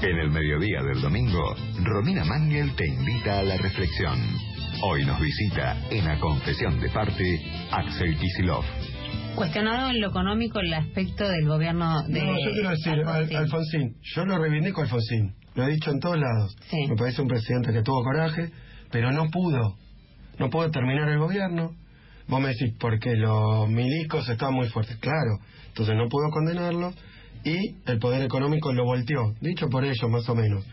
En el mediodía del domingo, Romina Mangel te invita a la reflexión. Hoy nos visita en A Confesión de Parte, Axel Kicillof. Cuestionado en lo económico el aspecto del gobierno de... No, yo quiero decir, Alfonsín, yo lo reivindico a Alfonsín, lo he dicho en todos lados. Sí. Me parece un presidente que tuvo coraje, pero no pudo terminar el gobierno. Vos me decís, porque los milicos estaban muy fuertes, claro, entonces no pudo condenarlo y el poder económico lo volteó, dicho por ellos más o menos.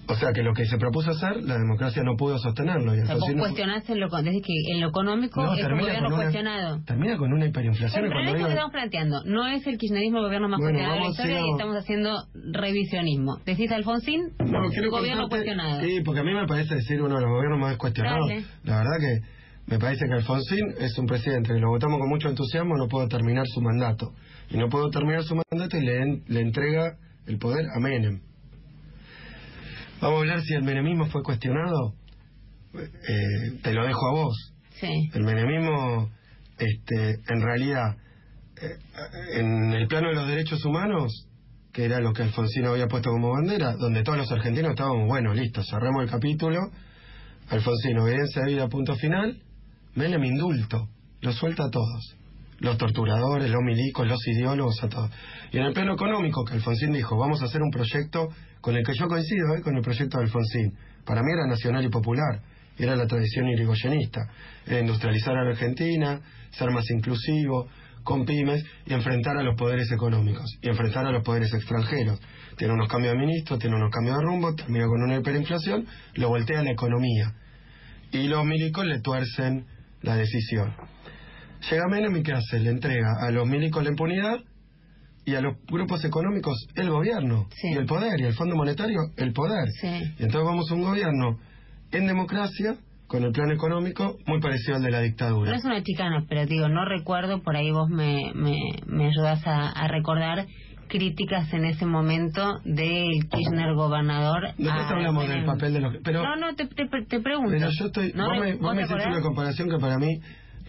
O sea que lo que se propuso hacer, la democracia no pudo sostenerlo. Y vos cuestionaste desde que en lo económico es un gobierno cuestionado. Termina con una hiperinflación. Pero es lo que estamos planteando. No es el kirchnerismo el gobierno más cuestionado de la historia y estamos haciendo revisionismo. ¿Decís Alfonsín? No, gobierno cuestionado. Sí, porque a mí me parece decir uno de los gobiernos más cuestionados. Dale. La verdad que me parece que Alfonsín es un presidente que lo votamos con mucho entusiasmo, no pudo terminar su mandato. Y no pudo terminar su mandato y le entrega el poder a Menem. Vamos a hablar si el menemismo fue cuestionado. Te lo dejo a vos. Sí. El menemismo, en realidad, en el plano de los derechos humanos, que era lo que Alfonsín había puesto como bandera, donde todos los argentinos estábamos, bueno, listo, cerremos el capítulo. Alfonsín, obediencia de vida, punto final. Menem, indulto, lo suelta a todos. Los torturadores, los milicos, los ideólogos, a todos. Y en el plano económico, que Alfonsín dijo, vamos a hacer un proyecto con el que yo coincido, con el proyecto de Alfonsín. Para mí era nacional y popular, era la tradición irigoyenista, era industrializar a la Argentina, ser más inclusivo, con pymes, y enfrentar a los poderes económicos, y enfrentar a los poderes extranjeros. Tiene unos cambios de ministro, tiene unos cambios de rumbo, termina con una hiperinflación, lo voltea a la economía. Y los milicos le tuercen la decisión. Llega Menem y ¿qué hace? Le entrega a los milicos la impunidad y a los grupos económicos el gobierno, sí, y el poder, y el Fondo Monetario el poder. Sí. Y entonces vamos a un gobierno en democracia, con el plan económico muy parecido al de la dictadura. No es una chicana, pero digo, no recuerdo, por ahí vos me ayudás a recordar críticas en ese momento del Kirchner gobernador. Después hablamos del papel de los... Pero, no, te pregunto. Pero yo estoy... ¿No? Vos me hiciste una comparación que para mí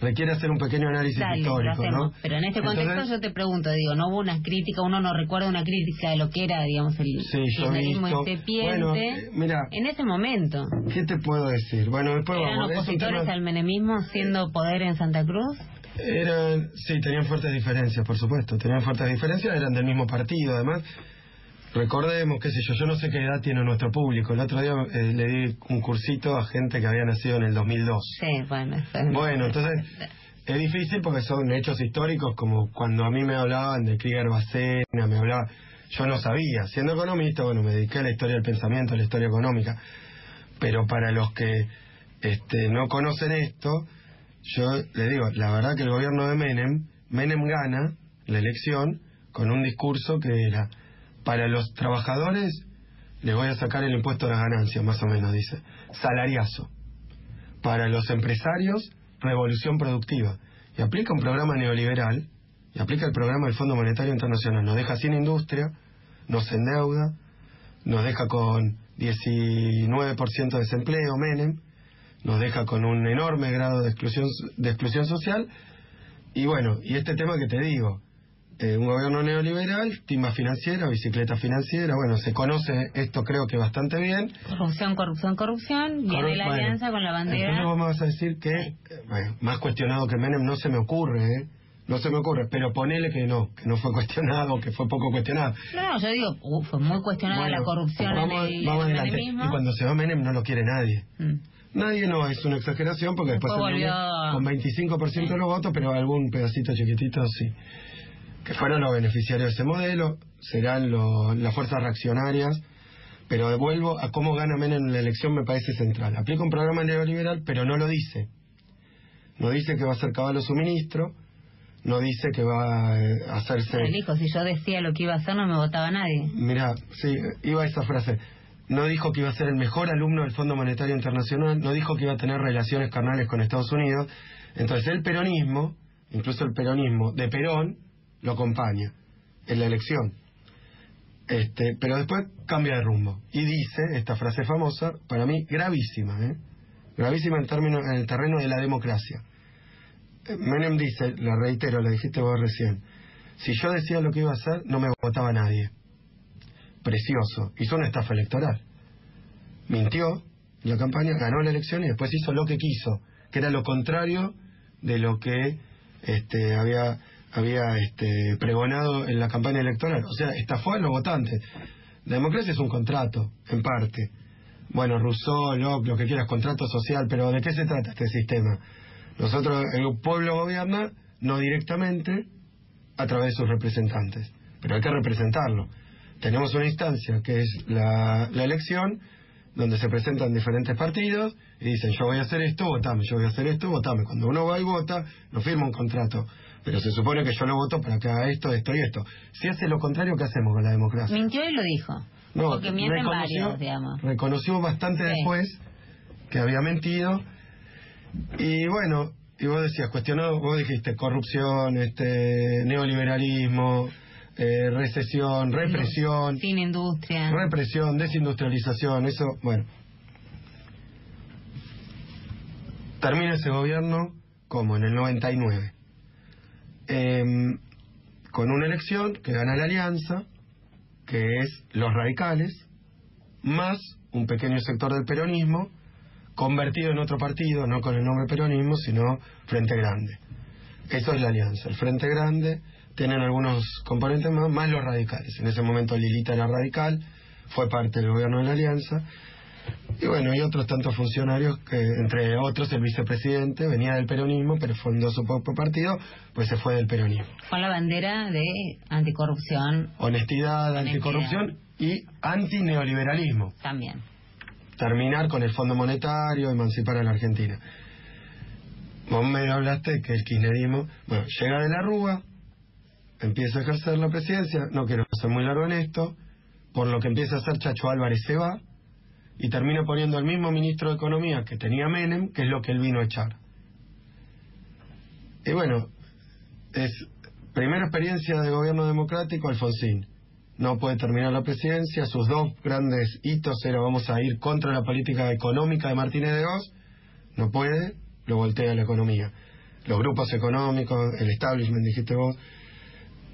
requiere hacer un pequeño análisis histórico, ¿no? Pero en este contexto yo te pregunto, digo, no hubo una crítica, uno no recuerda una crítica de lo que era, digamos, el kirchnerismo incipiente, bueno, mira, en ese momento. ¿Qué te puedo decir? Bueno, después ¿Eran opositores al menemismo siendo poder en Santa Cruz? Sí, tenían fuertes diferencias, por supuesto, tenían fuertes diferencias, eran del mismo partido, además. Recordemos, qué sé yo no sé qué edad tiene nuestro público. El otro día le di un cursito a gente que había nacido en el 2002. Sí, bueno. Bueno, entonces es difícil porque son hechos históricos, como cuando a mí me hablaban de Krieger Bacena, yo no sabía. Siendo economista, bueno, me dediqué a la historia del pensamiento, a la historia económica. Pero para los que no conocen esto, yo le digo, la verdad que el gobierno de Menem gana la elección con un discurso que era: para los trabajadores les voy a sacar el impuesto a las ganancias, más o menos, dice. Salariazo. Para los empresarios, revolución productiva. Y aplica un programa neoliberal, y aplica el programa del Fondo Monetario Internacional. Nos deja sin industria, nos endeuda, nos deja con 19% de desempleo, Menem, nos deja con un enorme grado de exclusión social. Y bueno, y este tema que te digo, un gobierno neoliberal, timba financiera, bicicleta financiera, bueno, se conoce esto creo que bastante bien. Corrupción, viene la alianza con la bandera. Entonces vos me vas a decir que, más cuestionado que Menem no se me ocurre, pero ponele que no fue cuestionado, que fue poco cuestionado. No, yo digo, fue muy cuestionada la corrupción vamos en el menemismo. Y cuando se va Menem no lo quiere nadie. Nadie, no, es una exageración, porque después volvió con 25% de los votos, pero algún pedacito chiquitito sí. Que fueron los beneficiarios de ese modelo, serán las fuerzas reaccionarias, pero vuelvo a cómo gana Menem en la elección, me parece central. Aplica un programa neoliberal, pero no lo dice. No dice que va a ser caballo su ministro, no dice que va a hacerse... Pero hijo, si yo decía lo que iba a hacer, no me votaba nadie. Mirá, sí, iba esa frase. No dijo que iba a ser el mejor alumno del Fondo Monetario Internacional, no dijo que iba a tener relaciones carnales con Estados Unidos. Entonces el peronismo, incluso el peronismo de Perón, lo acompaña en la elección. Pero después cambia de rumbo y dice esta frase famosa, para mí gravísima, gravísima en el terreno de la democracia. Menem dice, la reitero, lo dijiste vos recién, si yo decía lo que iba a hacer, no me votaba nadie. precioso, hizo una estafa electoral. Mintió en la campaña, ganó la elección y después hizo lo que quiso, que era lo contrario de lo que había pregonado en la campaña electoral. O sea, estafó a los votantes. La democracia es un contrato, en parte. Bueno, Rousseau, Locke, lo que quieras, contrato social, pero ¿de qué se trata este sistema? Nosotros, el pueblo gobierna, no directamente, a través de sus representantes, pero hay que representarlo. Tenemos una instancia que es la elección, donde se presentan diferentes partidos y dicen, yo voy a hacer esto, votame, yo voy a hacer esto, votame. Cuando uno va y vota, no firma un contrato, pero se supone que yo lo voto para que haga esto, esto y esto. Si hace lo contrario, ¿qué hacemos con la democracia? Mintió y lo dijo. No, porque mienten varios, digamos. Reconoció bastante después que había mentido. Y bueno, y vos decías, cuestionó, vos dijiste corrupción, neoliberalismo, recesión, represión, sin industria, represión, desindustrialización, eso, bueno. Termina ese gobierno como en el 99, con una elección que gana la Alianza, que es los radicales, más un pequeño sector del peronismo, convertido en otro partido, no con el nombre peronismo, sino Frente Grande. Eso es la Alianza. El Frente Grande tienen algunos componentes más los radicales. En ese momento Lilita era radical, fue parte del gobierno de la Alianza. Y bueno, y otros tantos funcionarios, que entre otros el vicepresidente venía del peronismo, pero fundó su propio partido, pues se fue del peronismo. Con la bandera de anticorrupción. Honestidad, anticorrupción y antineoliberalismo. También. Terminar con el Fondo Monetario, emancipar a la Argentina. Vos me hablaste que el kirchnerismo, bueno, llega de la Rúa, empieza a ejercer la presidencia, no quiero ser muy largo en esto, por lo que empieza a hacer Chacho Álvarez se va, y termina poniendo al mismo ministro de Economía que tenía Menem, que es lo que él vino a echar. Y bueno, es primera experiencia de gobierno democrático, Alfonsín. No puede terminar la presidencia, sus dos grandes hitos era vamos a ir contra la política económica de Martínez de Hoz, no puede, lo voltea la economía. Los grupos económicos, el establishment, dijiste vos,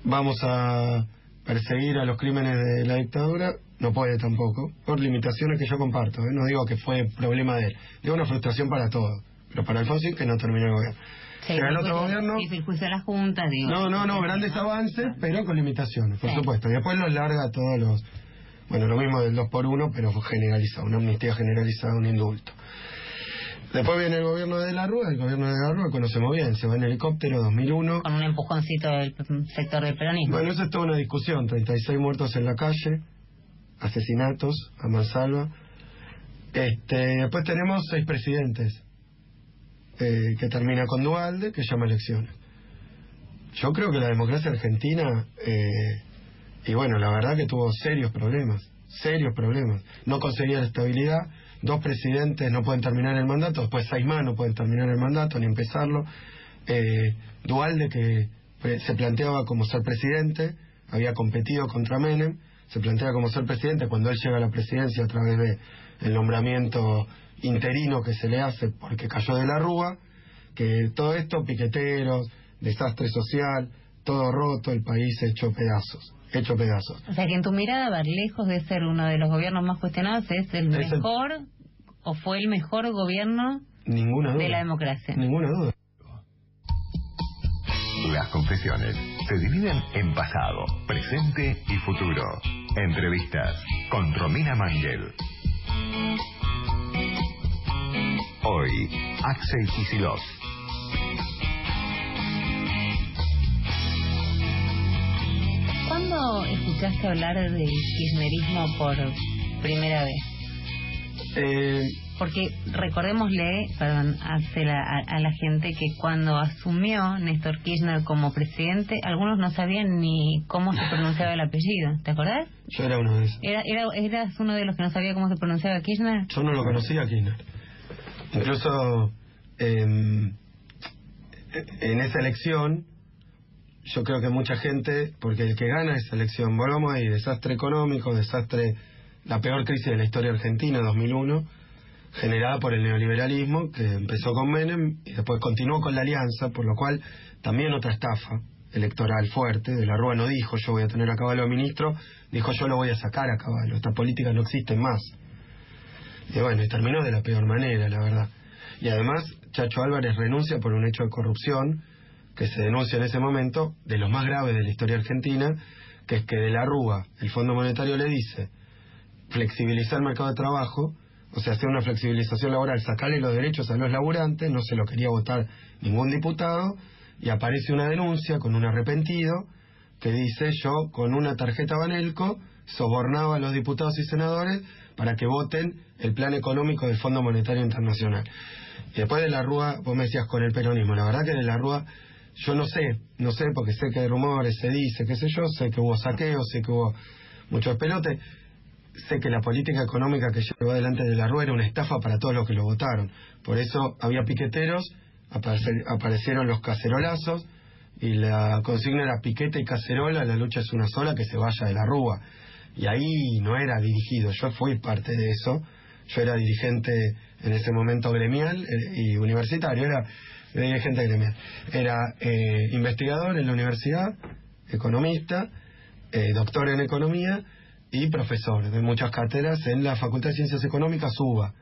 vamos a perseguir a los crímenes de la dictadura, no puede tampoco, por limitaciones que yo comparto, no digo que fue problema de él, digo una frustración para todos, pero para Alfonsín que no terminó el gobierno. Sí, llega el otro gobierno. Y el juicio de la Junta, digo. No, grandes avances, pero con limitaciones, por supuesto. Y después los larga a todos los. Bueno, lo mismo del 2x1, pero generalizado, una amnistía generalizada, un indulto. Después viene el gobierno de la Rúa, el gobierno de la Rúa conocemos bien, se va en helicóptero, 2001. Con un empujoncito del sector del peronismo. Bueno, eso es toda una discusión, 36 muertos en la calle, asesinatos a mansalva. Después tenemos 6 presidentes. Que termina con Duhalde, que llama elecciones. Yo creo que la democracia argentina, y bueno, la verdad que tuvo serios problemas. No conseguía la estabilidad, 2 presidentes no pueden terminar el mandato, después 6 más no pueden terminar el mandato ni empezarlo. Duhalde, que se planteaba como ser presidente, había competido contra Menem, se plantea como ser presidente cuando él llega a la presidencia a través de el nombramiento interino que se le hace porque cayó de la Rúa, que todo esto, piqueteros, desastre social, todo roto, el país hecho pedazos. O sea que en tu mirada, va lejos de ser uno de los gobiernos más cuestionados, es el mejor o fue el mejor gobierno de la democracia. Ninguna duda. Las confesiones se dividen en pasado, presente y futuro. Entrevistas con Romina Mangel. Hoy, Axel Kicillof. ¿Cuándo escuchaste hablar del kirchnerismo por primera vez? Porque recordémosle, Axel, a la gente que cuando asumió Néstor Kirchner como presidente, algunos no sabían ni cómo se pronunciaba el apellido. ¿Te acordás? Yo era uno de esos. ¿Eras uno de los que no sabía cómo se pronunciaba Kirchner? Yo no lo conocía a Kirchner. Incluso en esa elección, yo creo que mucha gente, porque el que gana esa elección, volvamos ahí, desastre económico, la peor crisis de la historia argentina, 2001, generada por el neoliberalismo, que empezó con Menem y después continuó con la Alianza, por lo cual también otra estafa, electoral fuerte. De la Rúa no dijo yo voy a tener a Caballo de ministro, dijo yo lo voy a sacar a Caballo, estas políticas no existen más. Y bueno, y terminó de la peor manera, la verdad. Y además Chacho Álvarez renuncia por un hecho de corrupción que se denuncia en ese momento, de los más graves de la historia argentina, que es que de la Rúa, el Fondo Monetario le dice flexibilizar el mercado de trabajo, o sea, hacer una flexibilización laboral, sacarle los derechos a los laburantes, no se lo quería votar ningún diputado, y aparece una denuncia con un arrepentido que dice yo con una tarjeta Banelco sobornaba a los diputados y senadores para que voten el plan económico del Fondo Monetario Internacional. Y después de la Rúa, vos me decías con el peronismo, la verdad que de la Rúa yo no sé porque sé que hay rumores, se dice, qué sé yo, sé que hubo saqueos, sé que hubo muchos pelotes, sé que la política económica que llevó adelante de la Rúa era una estafa para todos los que lo votaron. Por eso había piqueteros, aparecieron los cacerolazos, y la consigna era piquete y cacerola, la lucha es una sola, que se vaya de la Rúa. Y ahí no era dirigido, yo fui parte de eso, yo era dirigente en ese momento gremial y universitario, era dirigente gremial, era investigador en la universidad, economista, doctor en economía y profesor de muchas cátedras en la Facultad de Ciencias Económicas, UBA,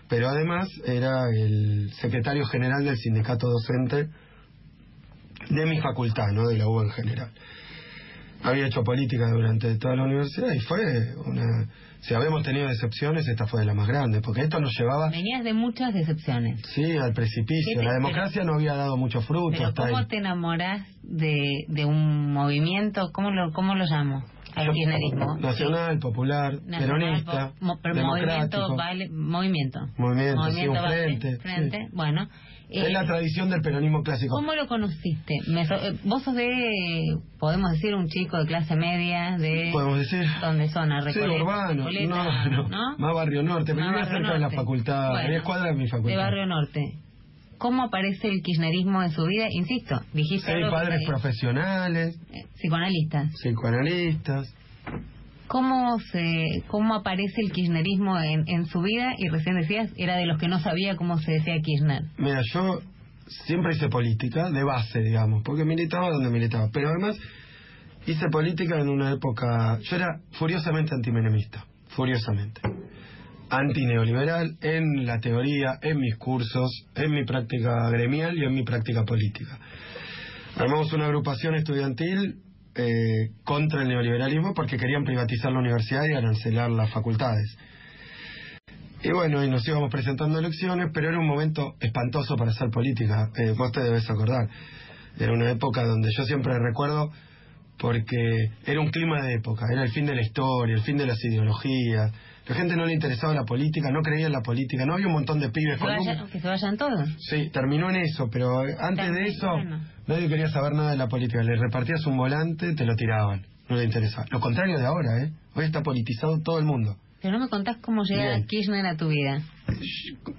pero además era el secretario general del sindicato docente de mi facultad, no de la UBA en general. Había hecho política durante toda la universidad y fue una... Si habíamos tenido decepciones, esta fue de las más grandes, porque esto nos llevaba... Venías de muchas decepciones. Sí, al precipicio. La democracia no había dado mucho fruto. Pero hasta ¿cómo ahí te enamorás de un movimiento? ¿Cómo lo llamo? Al kirchnerismo. Nacional, popular, peronista, democrático. Movimiento, sí, un frente. Sí. Bueno. Es la tradición del peronismo clásico. ¿Cómo lo conociste? Vos sos podemos decir, un chico de clase media, podemos decir. ¿Dónde zona? Recoleta, sí, urbano. ¿No? Más Barrio Norte, pero vivía cerca de la facultad, bueno, 10 cuadras de mi facultad. De Barrio Norte. ¿Cómo aparece el kirchnerismo en su vida? Insisto, dijiste... Hay padres profesionales. Psicoanalistas. ¿Cómo aparece el kirchnerismo en su vida? Y recién decías, era de los que no sabía cómo se decía Kirchner. Mira, yo siempre hice política, de base, digamos, porque militaba donde militaba. Pero además hice política en una época... Yo era furiosamente antimenemista, furiosamente. Antineoliberal en la teoría, en mis cursos, en mi práctica gremial y en mi práctica política. Armamos una agrupación estudiantil contra el neoliberalismo porque querían privatizar la universidad y arancelar las facultades. Y bueno, y nos íbamos presentando elecciones, pero era un momento espantoso para hacer política. Vos te debes acordar. Era una época donde yo siempre recuerdo, porque era un clima de época, era el fin de la historia, el fin de las ideologías. La gente no le interesaba la política, no creía en la política, no había un montón de pibes que se vayan todos. Sí, terminó en eso, pero antes de eso nadie quería saber nada de la política. Le repartías un volante, te lo tiraban, no le interesaba. Lo contrario de ahora, hoy está politizado todo el mundo. Pero no me contás cómo llega Kirchner a tu vida.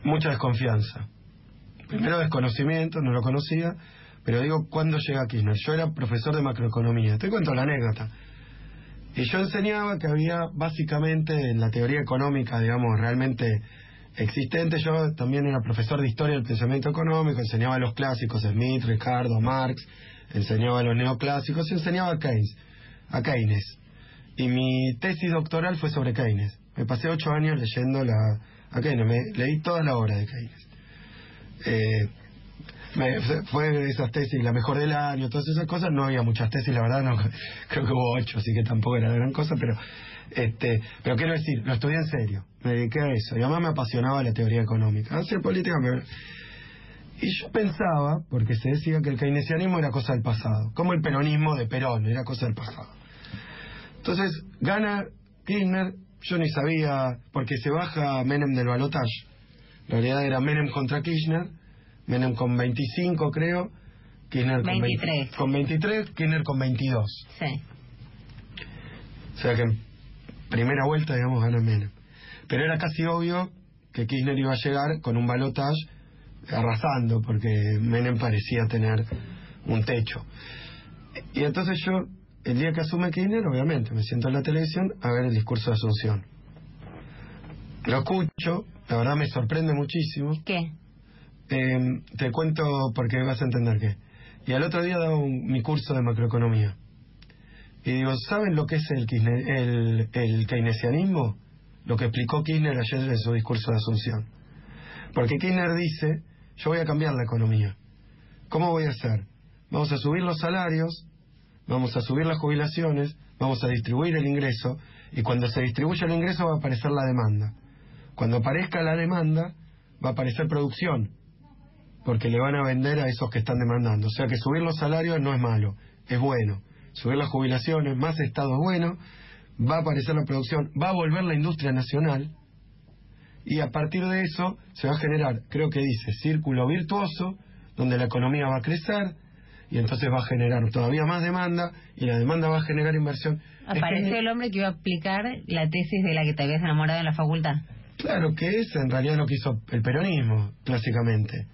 Mucha desconfianza. Primero desconocimiento, no lo conocía, pero digo, ¿cuándo llega Kirchner? Yo era profesor de macroeconomía, te cuento la anécdota. Y yo enseñaba que había básicamente en la teoría económica, digamos, realmente existente. Yo también era profesor de historia del pensamiento económico, enseñaba los clásicos, Smith, Ricardo, Marx, enseñaba los neoclásicos y enseñaba a Keynes. Y mi tesis doctoral fue sobre Keynes. Me pasé 8 años leyendo a Keynes, leí toda la obra de Keynes. Fue de esas tesis la mejor del año, todas esas cosas. No había muchas tesis, la verdad, no creo que hubo 8, así que tampoco era gran cosa, pero quiero decir, lo estudié en serio, me dediqué a eso, y además me apasionaba la teoría económica. Hacer política y yo pensaba, porque se decía que el keynesianismo era cosa del pasado, como el peronismo de Perón, era cosa del pasado. Entonces, gana Kirchner, yo ni sabía, porque se baja Menem del balotaje. En realidad era Menem contra Kirchner, Menem con 25, creo, Kirchner con 23, Kirchner con 22. Sí. O sea que en primera vuelta, digamos, gana Menem. Pero era casi obvio que Kirchner iba a llegar con un balotaje arrasando, porque Menem parecía tener un techo. Y entonces yo, el día que asume Kirchner, obviamente, me siento en la televisión a ver el discurso de Asunción. Lo escucho, la verdad me sorprende muchísimo. ¿Qué? Te cuento porque vas a entender Y al otro día daba mi curso de macroeconomía. Y digo, ¿saben lo que es el keynesianismo? Lo que explicó Kirchner ayer en su discurso de Asunción. Porque Kirchner dice, yo voy a cambiar la economía. ¿Cómo voy a hacer? Vamos a subir los salarios, vamos a subir las jubilaciones, vamos a distribuir el ingreso, y cuando se distribuya el ingreso va a aparecer la demanda. Cuando aparezca la demanda, va a aparecer producción, porque le van a vender a esos que están demandando. O sea que subir los salarios no es malo, es bueno. Subir las jubilaciones, más Estado es bueno, va a aparecer la producción, va a volver la industria nacional, y a partir de eso se va a generar, creo que dice, círculo virtuoso, donde la economía va a crecer, y entonces va a generar todavía más demanda, y la demanda va a generar inversión. Apareció el hombre que iba a aplicar la tesis de la que te habías enamorado en la facultad. Claro, que es en realidad lo que hizo el peronismo, clásicamente.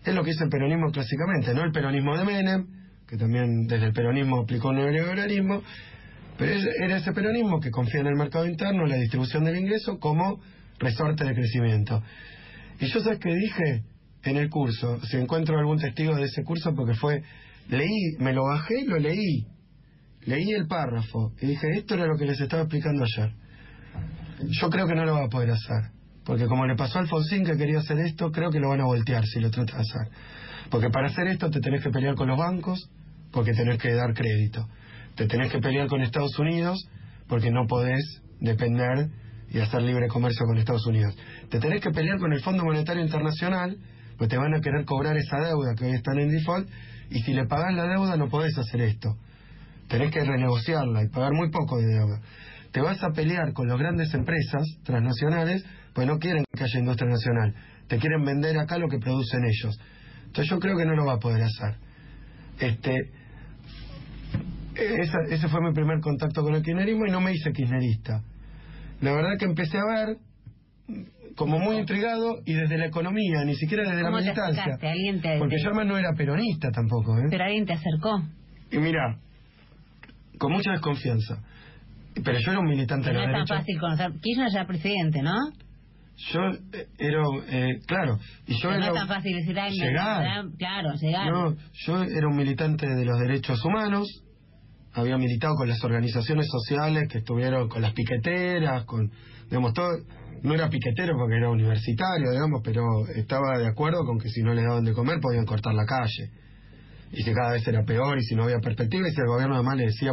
Es lo que hizo el peronismo clásicamente, no el peronismo de Menem, que también desde el peronismo aplicó un neoliberalismo, pero era ese peronismo que confía en el mercado interno, la distribución del ingreso como resorte de crecimiento. Y yo, ¿sabes qué dije en el curso? Si encuentro algún testigo de ese curso, porque leí, me lo bajé y lo leí el párrafo, y dije, esto era lo que les estaba explicando ayer. Yo creo que no lo va a poder hacer, porque como le pasó a Alfonsín, que quería hacer esto, creo que lo van a voltear si lo trata de hacer. Porque para hacer esto te tenés que pelear con los bancos, porque tenés que dar crédito. Te tenés que pelear con Estados Unidos, porque no podés depender y hacer libre comercio con Estados Unidos. Te tenés que pelear con el Fondo Monetario Internacional, pues te van a querer cobrar esa deuda que hoy están en default, y si le pagás la deuda no podés hacer esto. Tenés que renegociarla y pagar muy poco de deuda. Te vas a pelear con las grandes empresas transnacionales, pues no quieren que haya industria nacional. Te quieren vender acá lo que producen ellos. Entonces yo creo que no lo va a poder hacer. Ese fue mi primer contacto con el kirchnerismo, y no me hice kirchnerista. La verdad que empecé a ver como muy intrigado, y desde la economía, ni siquiera desde la militancia. Porque yo además no era peronista tampoco, ¿eh? Pero alguien te acercó. Y mira, con mucha desconfianza. Pero yo era un militante de la derecha. No es tan fácil conocer. Kirchner ya presidente, ¿no? Yo era, claro, y yo pero era... no es tan fácil decir, llegar. Claro, llegar. No, yo era un militante de los derechos humanos, había militado con las organizaciones sociales que estuvieron con las piqueteras, con, digamos, todo. No era piquetero porque era universitario, digamos, pero estaba de acuerdo con que si no les daban de comer podían cortar la calle, y que cada vez era peor, y si no había perspectiva, y si el gobierno además le decía,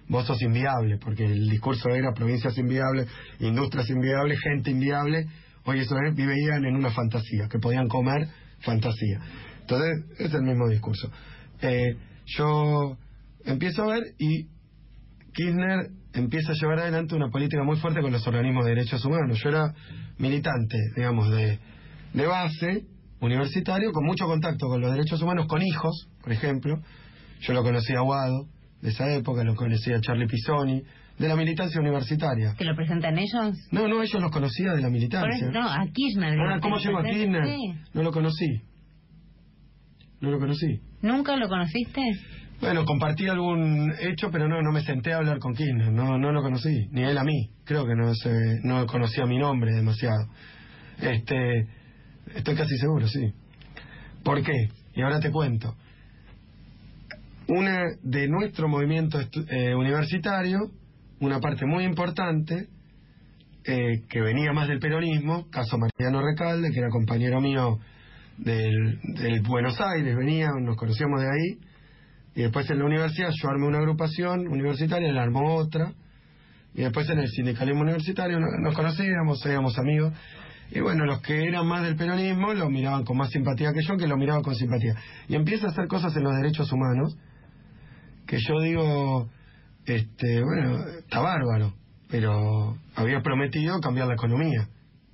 vos sos inviable, porque el discurso era provincias inviables, industrias inviables, gente inviable. Hoy eso es, vivían en una fantasía, que podían comer fantasía. Entonces, es el mismo discurso. Yo empiezo a ver, y Kirchner empieza a llevar adelante una política muy fuerte con los organismos de derechos humanos. Yo era militante, digamos, de base, universitario, con mucho contacto con los derechos humanos, con hijos, por ejemplo. Yo lo conocí a Aguado, de esa época, lo conocí a Charlie Pisoni, de la militancia universitaria. ¿Te lo presentan ellos? No, ellos los conocía de la militancia. No, a Kirchner. ¿Cómo llegó a Kirchner? Sí. No lo conocí. ¿Nunca lo conociste? Bueno, compartí algún hecho, pero no me senté a hablar con Kirchner, no lo conocí, ni él a mí. Creo que no conocía mi nombre demasiado. Estoy casi seguro, sí. ¿Por qué? Y ahora te cuento. Una de nuestro movimiento universitario, una parte muy importante, que venía más del peronismo, caso Mariano Recalde, que era compañero mío del Buenos Aires, venía, nos conocíamos de ahí, y después en la universidad yo armé una agrupación universitaria, él armó otra, y después en el sindicalismo universitario nos conocíamos, éramos amigos, y bueno, los que eran más del peronismo lo miraban con más simpatía que yo, que lo miraban con simpatía. Y empieza a hacer cosas en los derechos humanos, que yo digo, bueno, está bárbaro, pero había prometido cambiar la economía,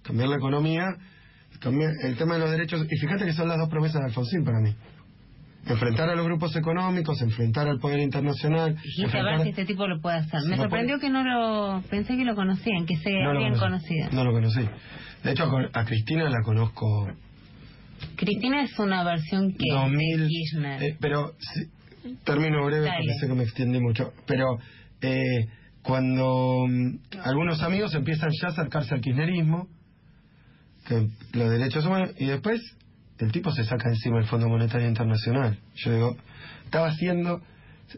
el tema de los derechos, y fíjate que son las dos promesas de Alfonsín para mí. Enfrentar a los grupos económicos, enfrentar al poder internacional. Y saber si este tipo lo puede hacer. Me sorprendió que no lo... Pensé que lo conocían, que se habían conocido. No lo conocí. De hecho, a Cristina la conozco... Cristina es una versión que 2000, de Kirchner. Pero, termino breve porque sé que me extiendí mucho. Pero cuando algunos amigos empiezan ya a acercarse al kirchnerismo, que los derechos humanos, y después el tipo se saca encima el Fondo Monetario Internacional. Yo digo,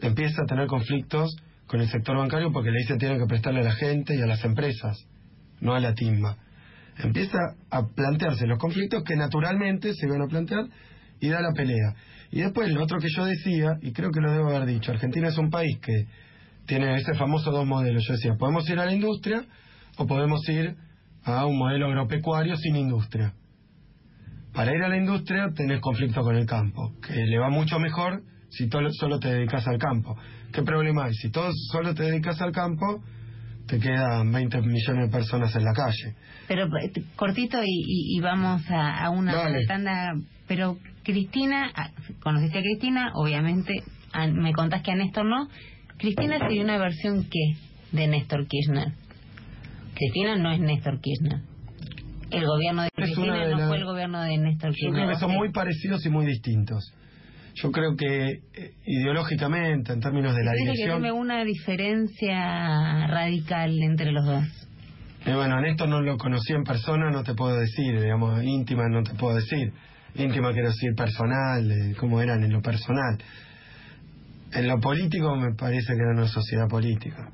empieza a tener conflictos con el sector bancario porque le dice tienen que prestarle a la gente y a las empresas, no a la timba. Empieza a plantearse los conflictos que naturalmente se van a plantear y da la pelea. Y después lo otro que yo decía, y creo que lo debo haber dicho, Argentina es un país que tiene ese famoso dos modelos. Yo decía, podemos ir a la industria o podemos ir a un modelo agropecuario sin industria. Para ir a la industria tenés conflicto con el campo, que le va mucho mejor si solo te dedicas al campo. ¿Qué problema hay? Si solo te dedicas al campo, te quedan 20 millones de personas en la calle. Pero cortito y vamos a una tanda. Pero Cristina, conociste a Cristina, obviamente, me contás que a Néstor no. Cristina sería una versión ¿qué? De Néstor Kirchner. Cristina no es Néstor Kirchner. El gobierno de Cristina no fue el gobierno de Néstor Kirchner. Yo creo que son muy parecidos y muy distintos. Yo creo que ideológicamente, en términos de la dirección... que tiene una diferencia radical entre los dos. Bueno, Néstor no lo conocí en persona, no te puedo decir, digamos, íntima no te puedo decir. Íntima quiero decir personal, cómo eran en lo personal. En lo político me parece que era una sociedad política,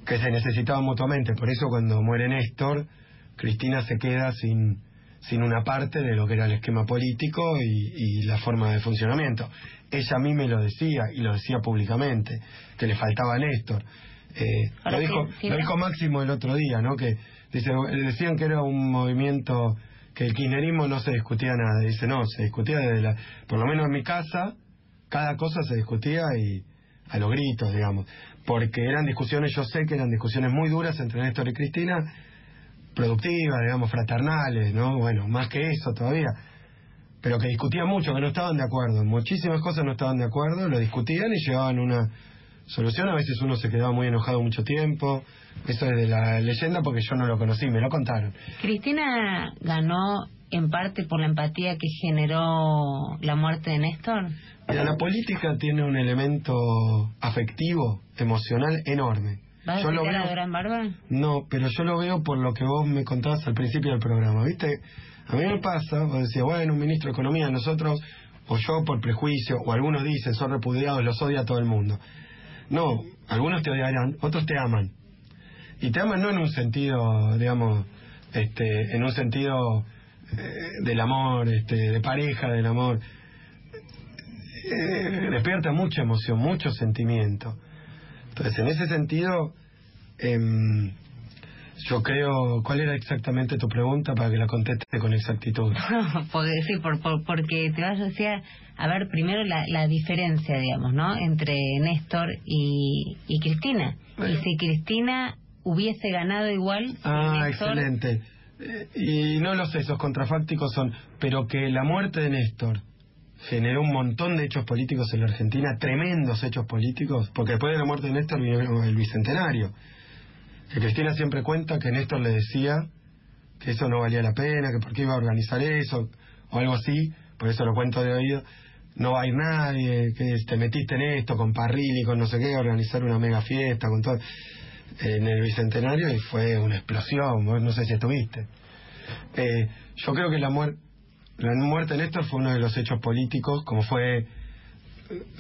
que se necesitaba mutuamente. Por eso cuando muere Néstor, Cristina se queda sin una parte de lo que era el esquema político y la forma de funcionamiento. Ella a mí me lo decía, y lo decía públicamente, que le faltaba a Néstor. Lo dijo Máximo el otro día, ¿no? Que decían que era un movimiento, que el kirchnerismo no se discutía nada. Dice, no, se discutía desde por lo menos en mi casa, cada cosa se discutía y a los gritos, digamos. Porque eran discusiones, yo sé que eran discusiones muy duras entre Néstor y Cristina, productivas, digamos, fraternales, ¿no? Bueno, más que eso todavía, pero que discutían mucho, que no estaban de acuerdo, en muchísimas cosas no estaban de acuerdo, lo discutían y llegaban a una solución. A veces uno se quedaba muy enojado mucho tiempo. Eso es de la leyenda porque yo no lo conocí, me lo contaron. ¿Cristina ganó en parte por la empatía que generó la muerte de Néstor? Mira, la política tiene un elemento afectivo, emocional enorme. ¿Vas a citar a Durán Barba? No, pero yo lo veo por lo que vos me contabas al principio del programa, ¿viste? A mí me pasa, vos decías, bueno, un ministro de Economía, nosotros, o yo por prejuicio, o algunos dicen, son repudiados, los odia a todo el mundo. No, algunos te odiarán, otros te aman. Y te aman no en un sentido, digamos, en un sentido del amor, de pareja, del amor. Despierta mucha emoción, mucho sentimiento. Entonces, en ese sentido, yo creo... ¿Cuál era exactamente tu pregunta para que la conteste con exactitud? Porque te vas a decir, a ver, primero la diferencia, digamos, ¿no? Entre Néstor y Cristina. Bueno. Y si Cristina hubiese ganado igual... Néstor... excelente. Y no lo sé, esos contrafácticos son... Pero que la muerte de Néstor generó un montón de hechos políticos en la Argentina, tremendos hechos políticos, porque después de la muerte de Néstor vino el Bicentenario. Que Cristina siempre cuenta que Néstor le decía que eso no valía la pena, que por qué iba a organizar eso, o algo así, por eso lo cuento de oído. No va a ir nadie, que te metiste en esto con Parrilli, con no sé qué, organizar una mega fiesta, con todo, en el Bicentenario, y fue una explosión, no sé si estuviste. Yo creo que la muerte de Néstor fue uno de los hechos políticos, como fue,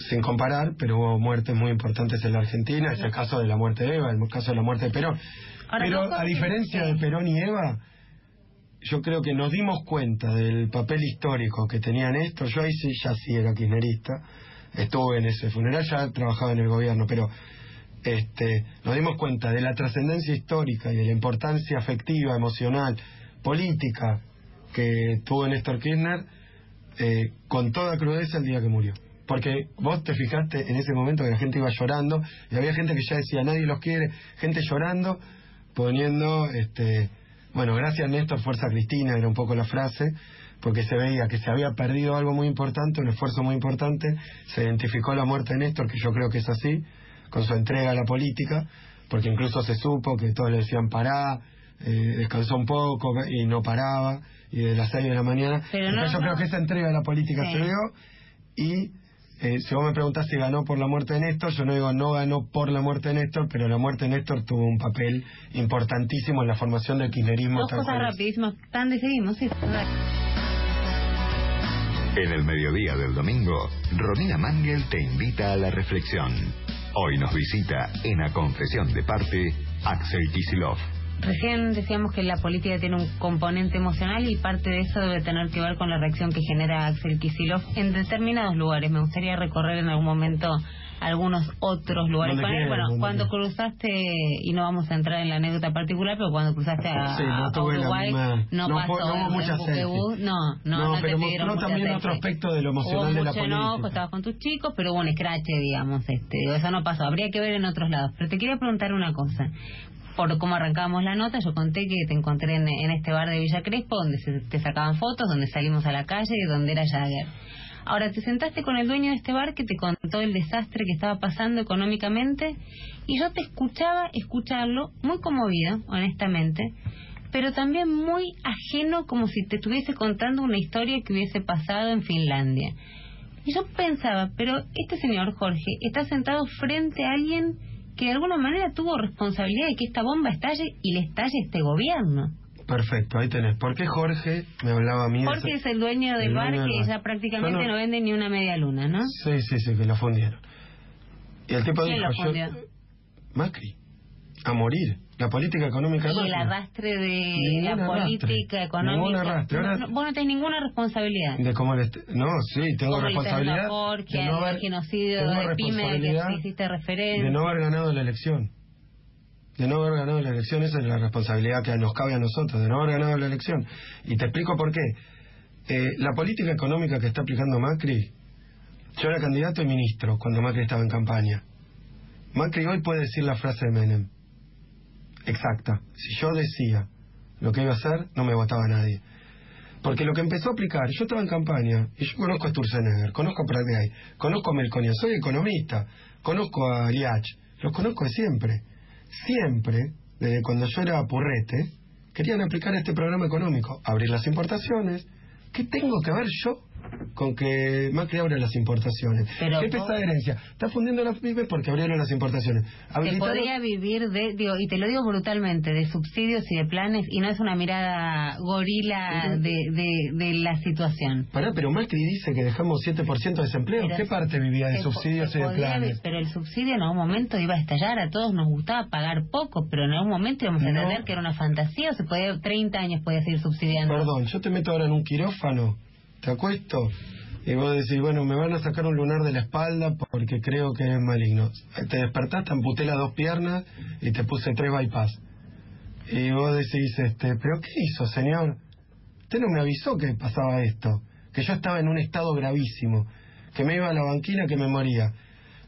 sin comparar, pero hubo muertes muy importantes en la Argentina. Es el caso de la muerte de Eva, el caso de la muerte de Perón. Pero a diferencia de Perón y Eva, yo creo que nos dimos cuenta del papel histórico que tenía Néstor. Yo ahí sí era kirchnerista, estuve en ese funeral, ya trabajaba en el gobierno, pero nos dimos cuenta de la trascendencia histórica y de la importancia afectiva, emocional, política que tuvo Néstor Kirchner, con toda crudeza el día que murió. Porque vos te fijaste en ese momento que la gente iba llorando, y había gente que ya decía, nadie los quiere, gente llorando, poniendo, bueno, gracias Néstor, fuerza Cristina, era un poco la frase, porque se veía que se había perdido algo muy importante, un esfuerzo muy importante, se identificó la muerte de Néstor, que yo creo que es así, con su entrega a la política, porque incluso se supo que todos le decían pará, descansó un poco y no paraba, y de las 6 de la mañana. Yo creo que esa entrega a la política se vio, y si vos me preguntás si ganó por la muerte de Néstor, yo no digo no ganó por la muerte de Néstor, pero la muerte de Néstor tuvo un papel importantísimo en la formación del kirchnerismo. Dos cosas rapidísimas, tan decidimos, sí. En el mediodía del domingo, Romina Mangel te invita a la reflexión. Hoy nos visita en A Confesión de Parte, Axel Kicillof. Recién decíamos que la política tiene un componente emocional y parte de eso debe tener que ver con la reacción que genera Axel Kicillof en determinados lugares. Me gustaría recorrer en algún momento algunos otros lugares. Cuando cruzaste, y no vamos a entrar en la anécdota particular, pero cuando cruzaste a Uruguay, no pasó mucha buquebús, no pero te pidieron mostró también otro aspecto de lo emocional de la política. Enojo, estabas con tus chicos, pero hubo un escrache, digamos, eso no pasó. Habría que ver en otros lados. Pero te quería preguntar una cosa. Por cómo arrancábamos la nota, yo conté que te encontré en este bar de Villa Crespo, donde te sacaban fotos, donde salimos a la calle y donde era Jagger. Ahora, te sentaste con el dueño de este bar que te contó el desastre que estaba pasando económicamente, y yo te escucharlo, muy conmovido, honestamente, pero también muy ajeno, como si te estuviese contando una historia que hubiese pasado en Finlandia. Y yo pensaba, pero este señor Jorge está sentado frente a alguien que de alguna manera tuvo responsabilidad de que esta bomba estalle y le estalle este gobierno. Perfecto, ahí tenés. ¿Por qué Jorge me hablaba a mí? Jorge es el dueño del bar que ya prácticamente no vende ni una media luna, ¿no? Sí, que lo fundieron. Y el tipo ¿Quién dijo, lo fundió? Macri, a morir. La política económica de Macri. Y el arrastre de la política económica. Vos no tenés ninguna responsabilidad. De cómo no, sí, tengo responsabilidad. De no haber genocidio de pyme que hiciste referencia. De no haber ganado la elección. Esa es la responsabilidad que nos cabe a nosotros, de no haber ganado la elección. Y te explico por qué. La política económica que está aplicando Macri, yo era candidato y ministro cuando Macri estaba en campaña. Macri hoy puede decir la frase de Menem. Exacta. Si yo decía lo que iba a hacer, no me votaba nadie. Porque lo que empezó a aplicar, yo estaba en campaña, y yo conozco a Sturzenegger, conozco a Pratgay, conozco a Melconian, soy economista, conozco a Liach, los conozco de siempre. Siempre, desde cuando yo era purrete, querían aplicar este programa económico, abrir las importaciones. ¿Qué tengo que ver yo con que Macri abra las importaciones? ¿Qué pesada herencia? Está fundiendo las pymes porque abrieron las importaciones. Se podría vivir y te lo digo brutalmente, de subsidios y de planes, y no es una mirada gorila de la situación. Pero Macri dice que dejamos 7% de desempleo. ¿Qué parte vivía de subsidios y de planes? Pero el subsidio en algún momento iba a estallar, a todos nos gustaba pagar poco, pero en algún momento íbamos a entender que era una fantasía, o se podía, 30 años podía seguir subsidiando. Perdón, yo te meto ahora en un quirófano, te acuesto y vos decís, bueno, me van a sacar un lunar de la espalda porque creo que es maligno. Te despertás, te amputé las 2 piernas y te puse 3 bypass. Y vos decís, ¿pero qué hizo, señor? Usted no me avisó que pasaba esto, que yo estaba en un estado gravísimo, que me iba a la banquina, que me moría.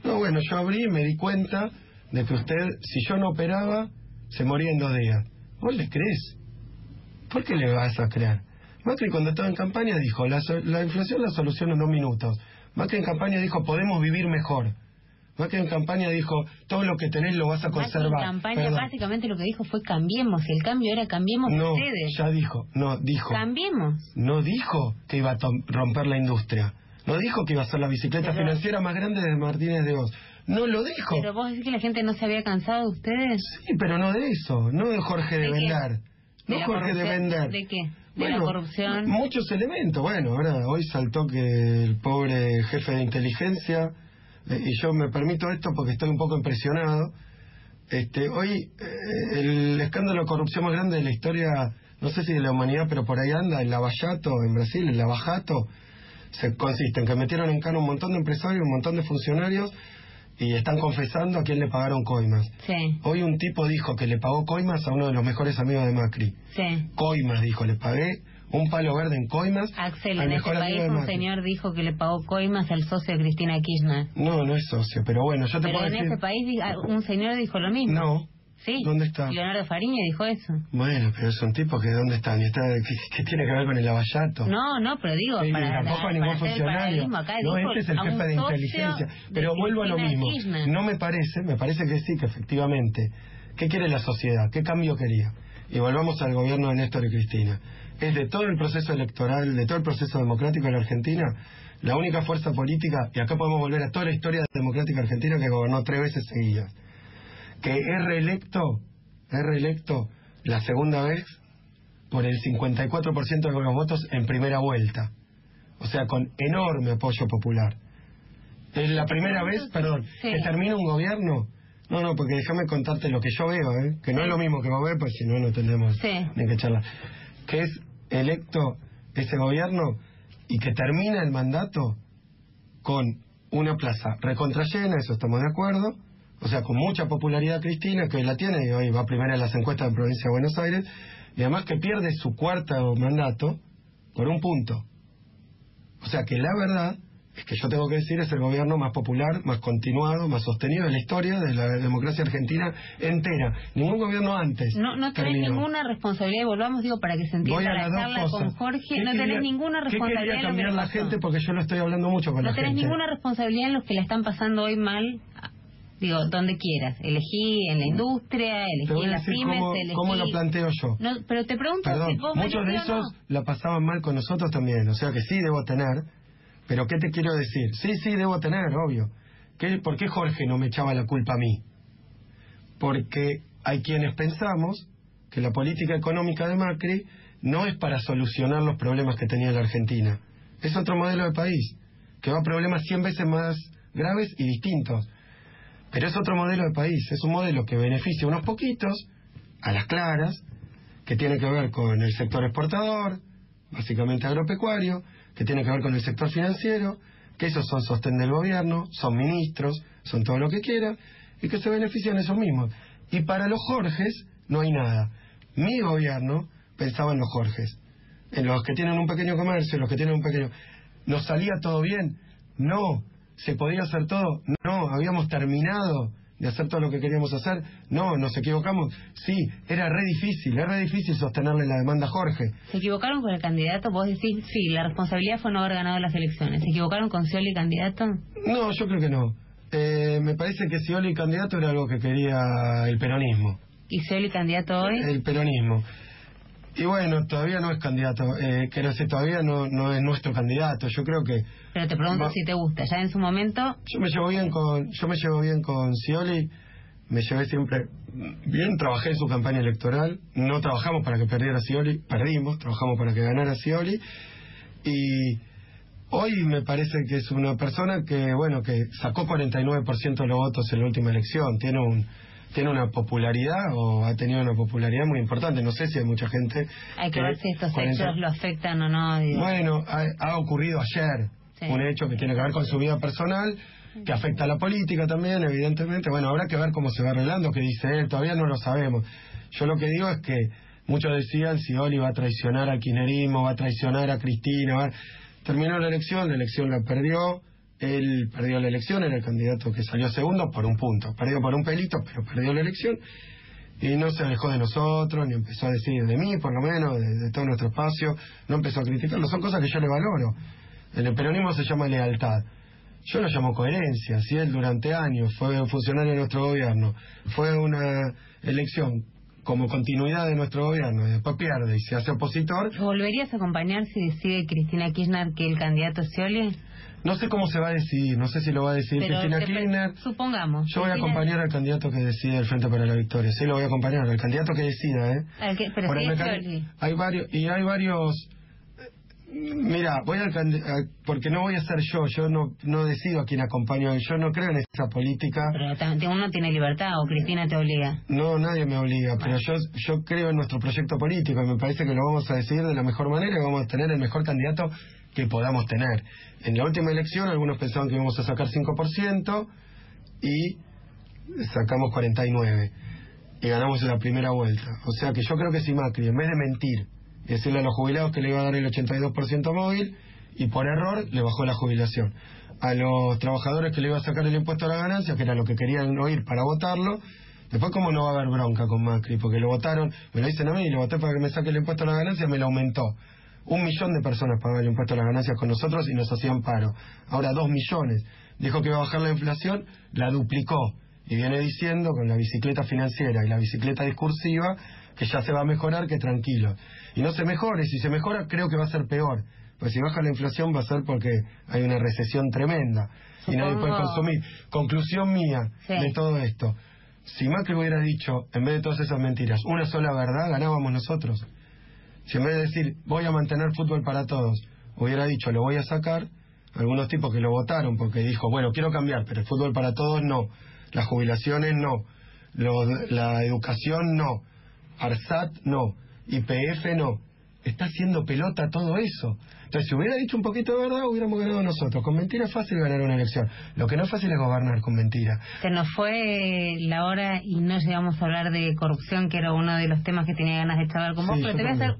No, bueno, yo abrí y me di cuenta de que usted, si yo no operaba, se moría en 2 días. ¿Vos le crees? ¿Por qué le vas a creer? Macri cuando estaba en campaña dijo, la inflación la soluciona en 2 minutos. Macri en campaña dijo, podemos vivir mejor. Macri en campaña dijo, todo lo que tenés lo vas a conservar. Macri en campaña básicamente lo que dijo fue cambiemos, y el cambio era cambiemos ustedes. Ya dijo. Cambiemos. No dijo que iba a romper la industria. No dijo que iba a ser la bicicleta financiera más grande de Martínez de Oz. No lo dijo. Pero vos decís que la gente no se había cansado de ustedes. Sí, pero no de eso, no de Jorge de vender. No Jorge de vender. ¿De qué? ¿De la corrupción? Muchos elementos. Bueno, ahora hoy saltó que el pobre jefe de inteligencia, y yo me permito esto porque estoy un poco impresionado, hoy el escándalo de corrupción más grande de la historia, no sé si de la humanidad, pero por ahí anda, el Lava Jato en Brasil, el Lava Jato, consiste en que metieron en cana un montón de empresarios, un montón de funcionarios, y están confesando a quién le pagaron coimas. Sí. Hoy un tipo dijo que le pagó coimas a uno de los mejores amigos de Macri. Sí. Coimas, dijo, le pagué un palo verde en coimas. Axel, en este país un señor dijo que le pagó coimas al socio de Cristina Kirchner. No es socio, pero bueno, yo te puedo decir... Pero en este país un señor dijo lo mismo. No. Sí. ¿Dónde está? Leonardo Fariña dijo eso. Bueno, pero es un tipo que ¿dónde están? ¿Qué tiene que ver con el lavallato? No, pero digo, sí, tampoco a ningún funcionario. Acá no, este es el jefe de inteligencia. Pero vuelvo a lo mismo. Kirchner. No me parece que sí, que efectivamente. ¿Qué quiere la sociedad? ¿Qué cambio quería? Y volvamos al gobierno de Néstor y Cristina. Es de todo el proceso electoral, de todo el proceso democrático en la Argentina, la única fuerza política, y acá podemos volver a toda la historia democrática argentina, que gobernó 3 veces seguidas, que es reelecto la segunda vez por el 54% de los votos en primera vuelta. o sea, con enorme apoyo popular. Es la primera vez, perdón, que termina un gobierno. No, porque déjame contarte lo que yo veo, que no es lo mismo que vos ves, pues si no, no tendremos ni que charlar. Que es electo ese gobierno y que termina el mandato con una plaza recontra llena, eso estamos de acuerdo, o sea, con mucha popularidad Cristina, que hoy la tiene y hoy va primera en las encuestas de provincia de Buenos Aires, y además que pierde su cuarto mandato por un punto. O sea que la verdad es que yo tengo que decir es el gobierno más popular, más continuado, más sostenido de la historia de la democracia argentina entera. Ningún gobierno antes. No tenés ninguna responsabilidad, y volvamos, digo, para que se entienda la charla con Jorge, no tenés ninguna responsabilidad. ¿Qué quería cambiar la gente? Porque yo lo estoy hablando mucho con la gente. No tenés ninguna responsabilidad en los que la están pasando hoy mal. Digo, donde quieras. Elegí en la industria, elegí en las pymes, elegí... ¿Cómo lo planteo yo? No, pero te pregunto... Perdón, si vos muchos de esos la pasaban mal con nosotros también. O sea que sí debo tener... Pero ¿qué te quiero decir? Sí, debo tener, obvio. ¿Por qué Jorge no me echaba la culpa a mí? Porque hay quienes pensamos que la política económica de Macri no es para solucionar los problemas que tenía la Argentina. Es otro modelo de país, que va a problemas 100 veces más graves y distintos. Pero es otro modelo de país, es un modelo que beneficia a unos poquitos, a las claras, que tiene que ver con el sector exportador, básicamente agropecuario, que tiene que ver con el sector financiero, que esos son sostén del gobierno, son ministros, son todo lo que quiera, y que se benefician esos mismos. Y para los Jorges no hay nada. Mi gobierno pensaba en los Jorges, en los que tienen un pequeño comercio, en los que tienen un pequeño... ¿Nos salía todo bien? No. ¿Se podía hacer todo? No. ¿Habíamos terminado de hacer todo lo que queríamos hacer? No. ¿Nos equivocamos? Sí. Era re difícil sostenerle la demanda a Jorge. ¿Se equivocaron con el candidato? Vos decís, sí, la responsabilidad fue no haber ganado las elecciones. ¿Se equivocaron con Scioli candidato? No, yo creo que no. Me parece que Scioli candidato era algo que quería el peronismo. ¿Y Scioli candidato hoy? El peronismo. Y bueno, todavía no es candidato, quiero decir, todavía no es nuestro candidato. Yo creo que... Pero te pregunto si te gusta, ya en su momento... Yo me llevo bien con Scioli, me llevé siempre bien, trabajé en su campaña electoral, no trabajamos para que perdiera Scioli, perdimos, trabajamos para que ganara Scioli, y hoy me parece que es una persona que, bueno, que sacó 49% de los votos en la última elección, tiene una popularidad o ha tenido una popularidad muy importante. No sé si hay mucha gente... Hay que ver si estos hechos lo afectan o no. Digo. Bueno, ha ocurrido ayer un hecho que tiene que ver con su vida personal, que afecta a la política también, evidentemente. Bueno, habrá que ver cómo se va arreglando, qué dice él, todavía no lo sabemos. Yo lo que digo es que muchos decían si Scioli va a traicionar al kirchnerismo, va a traicionar a Cristina. Terminó la elección la perdió. Él perdió la elección, era el candidato que salió segundo por un punto. Perdió por un pelito, pero perdió la elección. Y no se alejó de nosotros, ni empezó a decir de mí, por lo menos, de todo nuestro espacio. No empezó a criticarlo. Son cosas que yo le valoro. En el peronismo se llama lealtad. Yo lo llamo coherencia. Si él durante años fue funcionario de nuestro gobierno, fue una elección como continuidad de nuestro gobierno, y después pierde y se hace opositor... ¿Volverías a acompañar si decide Cristina Kirchner que el candidato es Scioli? No sé cómo se va a decidir, no sé si lo va a decidir Cristina Kirchner. Supongamos. Yo voy a acompañar al candidato que decide el Frente para la Victoria. Sí, lo voy a acompañar, al candidato que decida, Pero si es Scioli. Hay varios... Mira, porque no voy a ser yo no decido a quién acompaño, yo no creo en esa política. Pero uno tiene libertad, o Cristina te obliga. No, nadie me obliga, pero yo creo en nuestro proyecto político y me parece que lo vamos a decidir de la mejor manera y vamos a tener el mejor candidato que podamos tener. En la última elección algunos pensaban que íbamos a sacar 5% y sacamos 49% y ganamos en la primera vuelta. O sea que yo creo que si Macri, en vez de mentir y decirle a los jubilados que le iba a dar el 82% móvil, y por error le bajó la jubilación. A los trabajadores que le iba a sacar el impuesto a la ganancia, que era lo que querían oír para votarlo, después como no va a haber bronca con Macri, porque lo votaron, me lo dicen a mí, lo voté para que me saque el impuesto a la ganancia, me lo aumentó. 1 millón de personas pagaban el impuesto a las ganancias con nosotros y nos hacían paro. Ahora 2 millones. Dijo que iba a bajar la inflación, la duplicó. Y viene diciendo con la bicicleta financiera y la bicicleta discursiva que ya se va a mejorar, que tranquilo. Y no se mejore, si se mejora creo que va a ser peor. Pues si baja la inflación va a ser porque hay una recesión tremenda y nadie puede consumir. Conclusión mía de todo esto. Si Macri hubiera dicho, en vez de todas esas mentiras, una sola verdad, ganábamos nosotros. Si en vez de decir, voy a mantener fútbol para todos, hubiera dicho, lo voy a sacar, algunos tipos que lo votaron porque dijo, bueno, quiero cambiar, pero el fútbol para todos no, las jubilaciones no, la educación no, ARSAT no, YPF no, está haciendo pelota todo eso. Entonces, si hubiera dicho un poquito de verdad, hubiéramos ganado nosotros. Con mentira es fácil ganar una elección. Lo que no es fácil es gobernar con mentira. Se nos fue la hora y no llegamos a hablar de corrupción, que era uno de los temas que tenía ganas de charlar con vos, pero te voy a hacer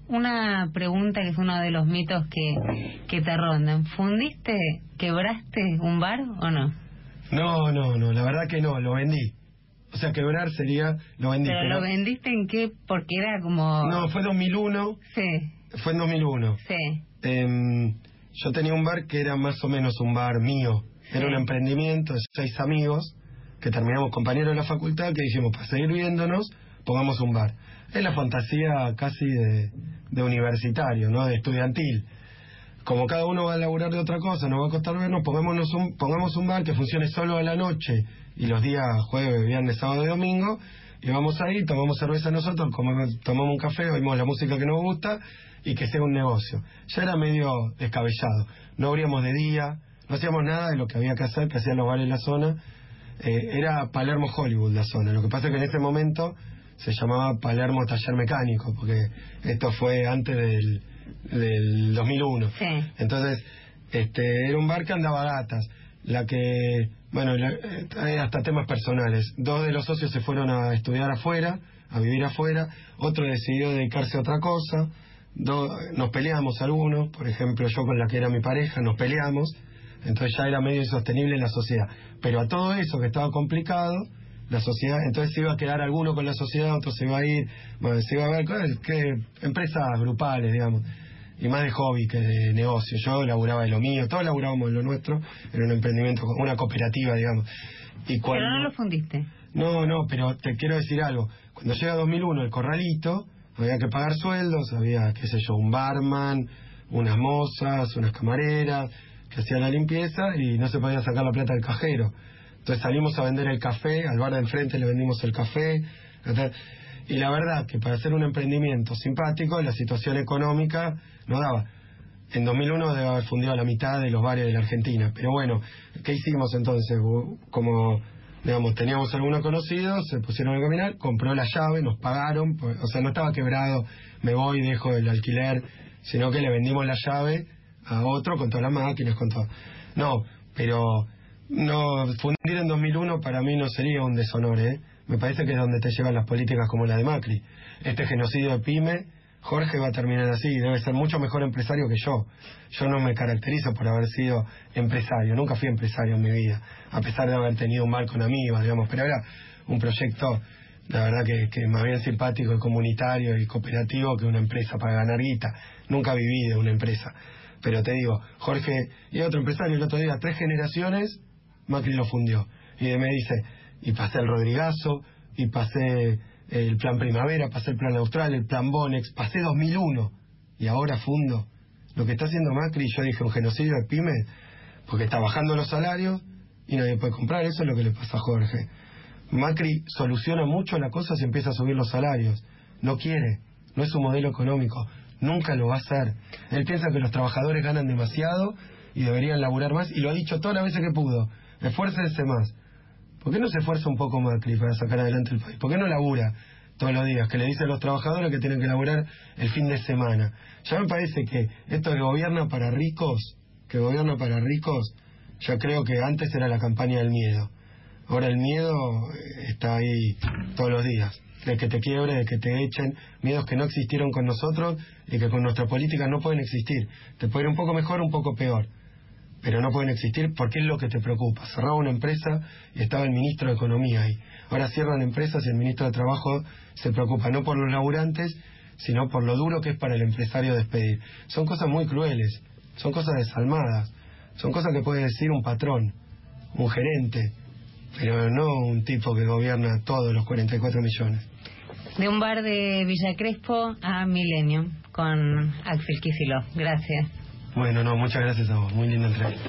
una pregunta que es uno de los mitos que te rondan. ¿Fundiste, quebraste un bar o no? No, la verdad que no, lo vendí. O sea, quebrar sería, lo vendí. ¿Pero lo vendiste en qué? Porque era como... No, fue 2001. Sí. Fue en 2001. Sí. Yo tenía un bar que era más o menos un bar mío. Sí. Era un emprendimiento de 6 amigos que terminamos compañeros de la facultad que dijimos, para seguir viéndonos, pongamos un bar. Es la fantasía casi de universitario, ¿no? De estudiantil. Como cada uno va a laburar de otra cosa, nos va a costar vernos, pongamos un bar que funcione solo a la noche y los días jueves, viernes, sábado y domingo, y vamos ahí, tomamos cerveza nosotros, tomamos un café, oímos la música que nos gusta y que sea un negocio. Ya era medio descabellado, no abríamos de día, no hacíamos nada de lo que había que hacer, que hacían los bares en la zona. Era Palermo Hollywood la zona, lo que pasa es que en ese momento se llamaba Palermo Taller Mecánico, porque esto fue antes del 2001. Sí. Entonces, era un bar que andaba a gatas. Hay hasta temas personales. 2 de los socios se fueron a estudiar afuera, a vivir afuera. Otro decidió dedicarse a otra cosa. Nos peleamos algunos, por ejemplo, yo con la que era mi pareja, nos peleamos. Entonces ya era medio insostenible la sociedad. Pero a todo eso que estaba complicado, la sociedad, entonces se iba a quedar alguno con la sociedad, otro se iba a ir, se iba a ver empresas grupales, digamos, y más de hobby que de negocio. Yo laburaba de lo mío, todos laburábamos de lo nuestro, era un emprendimiento, una cooperativa, digamos. Pero no lo fundiste. No, pero te quiero decir algo. Cuando llega 2001 el corralito, había que pagar sueldos, había, qué sé yo, un barman, unas mozas, unas camareras que hacían la limpieza y no se podía sacar la plata del cajero. Entonces salimos a vender el café, al bar de enfrente le vendimos el café. Y la verdad que para hacer un emprendimiento simpático, la situación económica no daba. En 2001 debe haber fundido la mitad de los bares de la Argentina. Pero bueno, ¿qué hicimos entonces? Como, digamos, teníamos algunos conocidos, se pusieron a caminar, compró la llave, nos pagaron. O sea, no estaba quebrado, me voy, dejo el alquiler, sino que le vendimos la llave a otro con todas las máquinas, con todo. No, pero... No, fundir en 2001 para mí no sería un deshonor, ¿eh? Me parece que es donde te llevan las políticas como la de Macri. Este genocidio de PYME, Jorge va a terminar así, debe ser mucho mejor empresario que yo. Yo no me caracterizo por haber sido empresario, nunca fui empresario en mi vida, a pesar de haber tenido un bar con amigos, digamos, pero era un proyecto, la verdad que más bien simpático y comunitario y cooperativo que una empresa para ganar guita. Nunca viví de una empresa. Pero te digo, Jorge y otro empresario el otro día, 3 generaciones, Macri lo fundió. Y me dice, y pasé el Rodrigazo, y pasé el Plan Primavera, pasé el Plan Austral, el Plan Bonex, pasé 2001, y ahora fundo. Lo que está haciendo Macri, yo dije, un genocidio de pyme, porque está bajando los salarios y nadie puede comprar. Eso es lo que le pasa a Jorge. Macri soluciona mucho la cosa si empieza a subir los salarios. No quiere, no es su modelo económico, nunca lo va a hacer. Él piensa que los trabajadores ganan demasiado y deberían laburar más, y lo ha dicho todas las veces que pudo. Esfuércense más. ¿Por qué no se esfuerza un poco Macri para sacar adelante el país? ¿Por qué no labura todos los días? Que le dice a los trabajadores que tienen que laburar el fin de semana. Ya me parece que esto que gobierna para ricos, yo creo que antes era la campaña del miedo. Ahora el miedo está ahí todos los días. De que te quiebre, de que te echen, miedos que no existieron con nosotros y que con nuestra política no pueden existir. Te puede ir un poco mejor, un poco peor, pero no pueden existir porque es lo que te preocupa. Cerraba una empresa y estaba el ministro de Economía ahí. Ahora cierran empresas y el ministro de Trabajo se preocupa no por los laburantes, sino por lo duro que es para el empresario despedir. Son cosas muy crueles, son cosas desalmadas, son cosas que puede decir un patrón, un gerente, pero no un tipo que gobierna todos los 44 millones. De un bar de Villa Crespo a Milenio, con Axel Kicillof. Gracias. Bueno, muchas gracias a vos. Muy linda entrevista.